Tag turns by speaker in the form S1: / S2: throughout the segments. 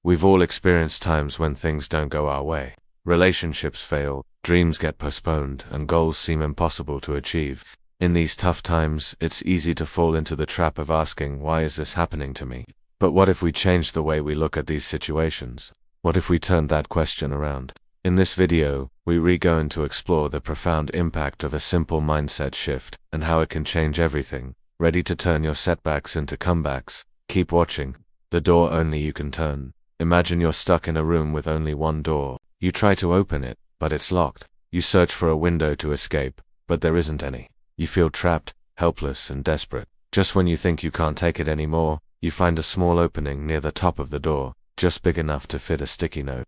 S1: We've all experienced times when things don't go our way. Relationships fail, dreams get postponed, and goals seem impossible to achieve. In these tough times, it's easy to fall into the trap of asking, why is this happening to me? But what if we changed the way we look at these situations? What if we turned that question around? In this video, we're going to explore the profound impact of a simple mindset shift and how it can change everything. Ready to turn your setbacks into comebacks? Keep watching. The door only you can turn. Imagine you're stuck in a room with only one door. You try to open it, but it's locked. You search for a window to escape, but there isn't any. You feel trapped, helpless, and desperate. Just when you think you can't take it anymore, you find a small opening near the top of the door, just big enough to fit a sticky note.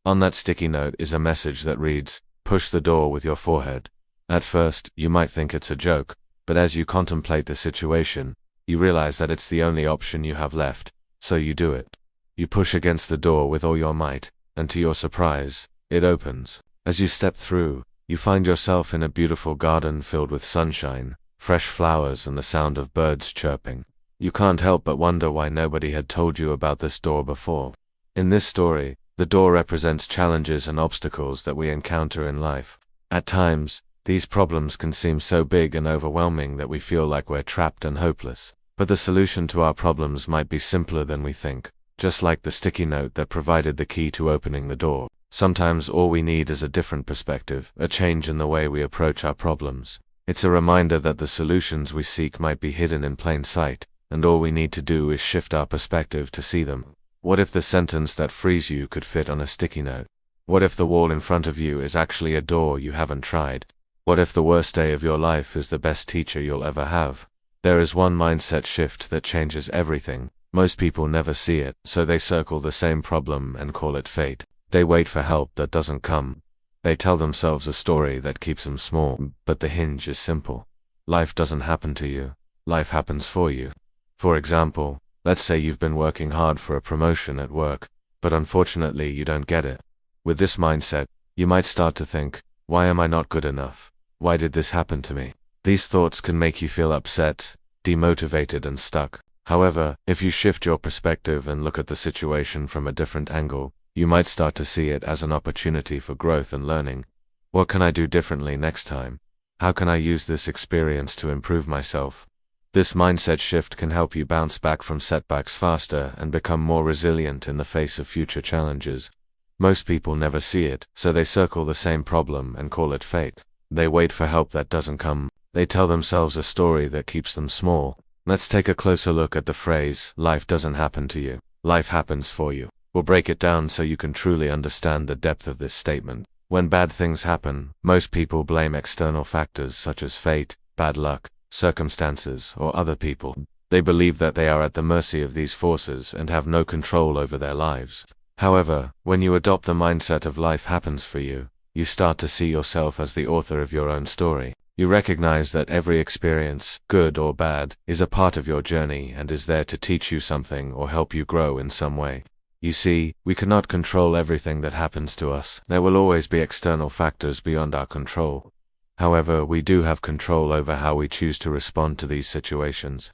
S1: On that sticky note is a message that reads, "Push the door with your forehead." At first, you might think it's a joke, but as you contemplate the situation, you realize that it's the only option you have left, so you do it. You push against the door with all your might, and to your surprise, it opens. As you step through, you find yourself in a beautiful garden filled with sunshine, fresh flowers, and the sound of birds chirping. You can't help but wonder why nobody had told you about this door before. In this story, the door represents challenges and obstacles that we encounter in life. At times, these problems can seem so big and overwhelming that we feel like we're trapped and hopeless. But the solution to our problems might be simpler than we think. Just like the sticky note that provided the key to opening the door, sometimes all we need is a different perspective, a change in the way we approach our problems. It's a reminder that the solutions we seek might be hidden in plain sight, and all we need to do is shift our perspective to see them. What if the sentence that frees you could fit on a sticky note? What if the wall in front of you is actually a door you haven't tried? What if the worst day of your life is the best teacher you'll ever have? There is one mindset shift that changes everything. Most people never see it, so they circle the same problem and call it fate. They wait for help that doesn't come. They tell themselves a story that keeps them small, but the hinge is simple. Life doesn't happen to you. Life happens for you. For example, let's say you've been working hard for a promotion at work, but unfortunately you don't get it. With this mindset, you might start to think, why am I not good enough? Why did this happen to me? These thoughts can make you feel upset, demotivated, and stuck. However, if you shift your perspective and look at the situation from a different angle, you might start to see it as an opportunity for growth and learning. What can I do differently next time? How can I use this experience to improve myself? This mindset shift can help you bounce back from setbacks faster and become more resilient in the face of future challenges. Most people never see it, so they circle the same problem and call it fate. They wait for help that doesn't come. They tell themselves a story that keeps them small. Let's take a closer look at the phrase, life doesn't happen to you. Life happens for you. We'll break it down so you can truly understand the depth of this statement. When bad things happen, most people blame external factors such as fate, bad luck, circumstances, or other people. They believe that they are at the mercy of these forces and have no control over their lives. However, when you adopt the mindset of life happens for you, you start to see yourself as the author of your own story. You recognize that every experience, good or bad, is a part of your journey and is there to teach you something or help you grow in some way. You see, we cannot control everything that happens to us. There will always be external factors beyond our control. However, we do have control over how we choose to respond to these situations.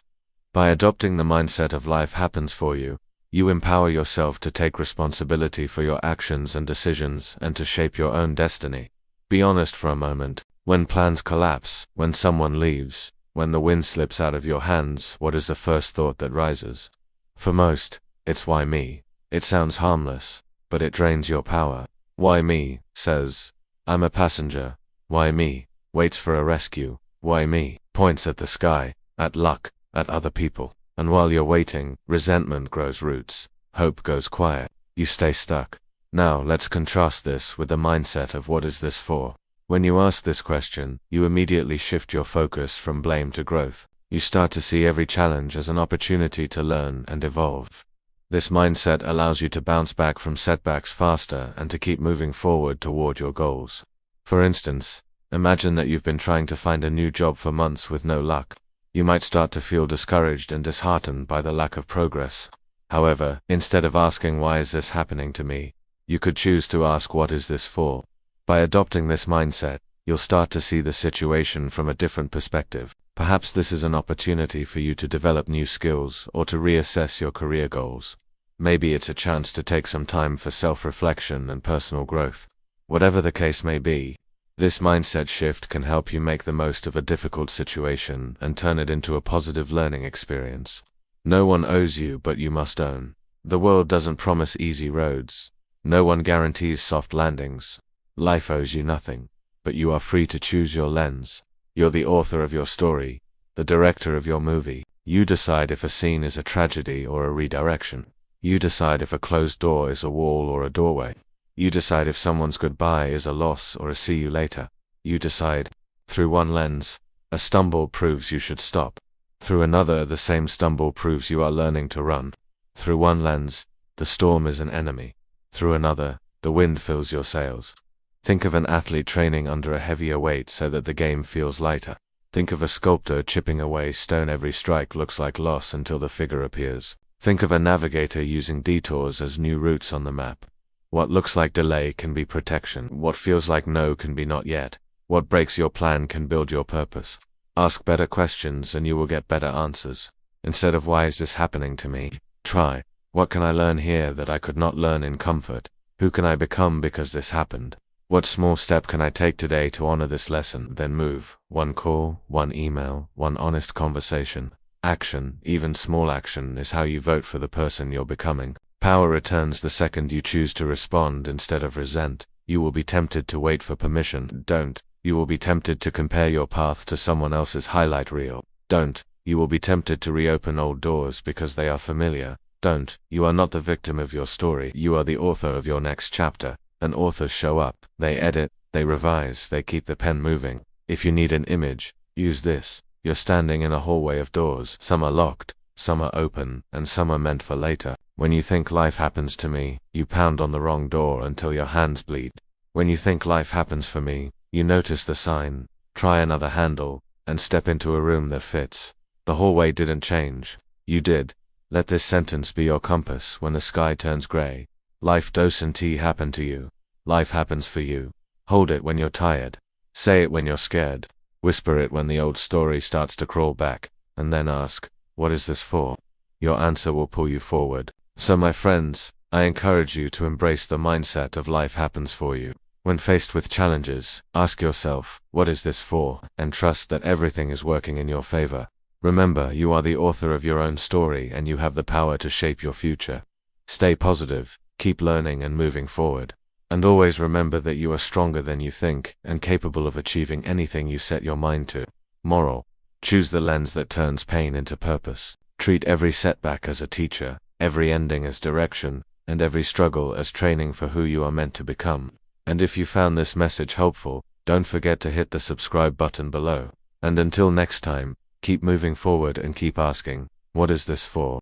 S1: By adopting the mindset of life happens for you, you empower yourself to take responsibility for your actions and decisions and to shape your own destiny. Be honest for a moment. When plans collapse, when someone leaves, when the wind slips out of your hands, what is the first thought that rises? For most, it's why me. It sounds harmless, but it drains your power. Why me says, I'm a passenger. Why me waits for a rescue. Why me points at the sky, at luck, at other people. And while you're waiting, resentment grows roots. Hope goes quiet. You stay stuck. Now, let's contrast this with the mindset of what is this for? When you ask this question, you immediately shift your focus from blame to growth. You start to see every challenge as an opportunity to learn and evolve. This mindset allows you to bounce back from setbacks faster and to keep moving forward toward your goals. For instance, imagine that you've been trying to find a new job for months with no luck. You might start to feel discouraged and disheartened by the lack of progress. However, instead of asking, why is this happening to me? You could choose to ask, what is this for? By adopting this mindset, you'll start to see the situation from a different perspective. Perhaps this is an opportunity for you to develop new skills or to reassess your career goals. Maybe it's a chance to take some time for self-reflection and personal growth. Whatever the case may be, this mindset shift can help you make the most of a difficult situation and turn it into a positive learning experience. No one owes you, but you must own. The world doesn't promise easy roads. No one guarantees soft landings. Life owes you nothing, but you are free to choose your lens. You're the author of your story, the director of your movie. You decide if a scene is a tragedy or a redirection. You decide if a closed door is a wall or a doorway. You decide if someone's goodbye is a loss or a see you later. You decide. Through one lens, a stumble proves you should stop. Through another, the same stumble proves you are learning to run. Through one lens, the storm is an enemy. Through another, the wind fills your sails. Think of an athlete training under a heavier weight so that the game feels lighter. Think of a sculptor chipping away stone. Every strike looks like loss until the figure appears. Think of a navigator using detours as new routes on the map. What looks like delay can be protection. What feels like no can be not yet. What breaks your plan can build your purpose. Ask better questions and you will get better answers. Instead of why is this happening to me? Try, what can I learn here that I could not learn in comfort? Who can I become because this happened? What small step can I take today to honor this lesson? Then move. One call, one email, one honest conversation. Action, even small action, is how you vote for the person you're becoming. Power returns the second you choose to respond instead of resent. You will be tempted to wait for permission. Don't. You will be tempted to compare your path to someone else's highlight reel. Don't. You will be tempted to reopen old doors because they are familiar. Don't. You are not the victim of your story. You are the author of your next chapter. And authors show up. They edit, they revise, they keep the pen moving. If you need an image, use this. You're standing in a hallway of doors. Some are locked, some are open, and some are meant for later. When you think life happens to me, you pound on the wrong door until your hands bleed. When you think life happens for me, you notice the sign, try another handle, and step into a room that fits. The hallway didn't change. You did. Let this sentence be your compass when the sky turns gray. Life doesn't happen to you. Life happens for you. Hold it when you're tired. Say it when you're scared. Whisper it when the old story starts to crawl back. And then ask, what is this for? Your answer will pull you forward. So my friends, I encourage you to embrace the mindset of life happens for you. When faced with challenges, ask yourself, what is this for? And trust that everything is working in your favor. Remember, you are the author of your own story and you have the power to shape your future. Stay positive, keep learning and moving forward. And always remember that you are stronger than you think and capable of achieving anything you set your mind to. Moral: choose the lens that turns pain into purpose. Treat every setback as a teacher, every ending as direction, and every struggle as training for who you are meant to become. And if you found this message helpful, don't forget to hit the subscribe button below. And until next time, keep moving forward and keep asking, what is this for?